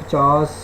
50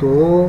2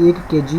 1 kg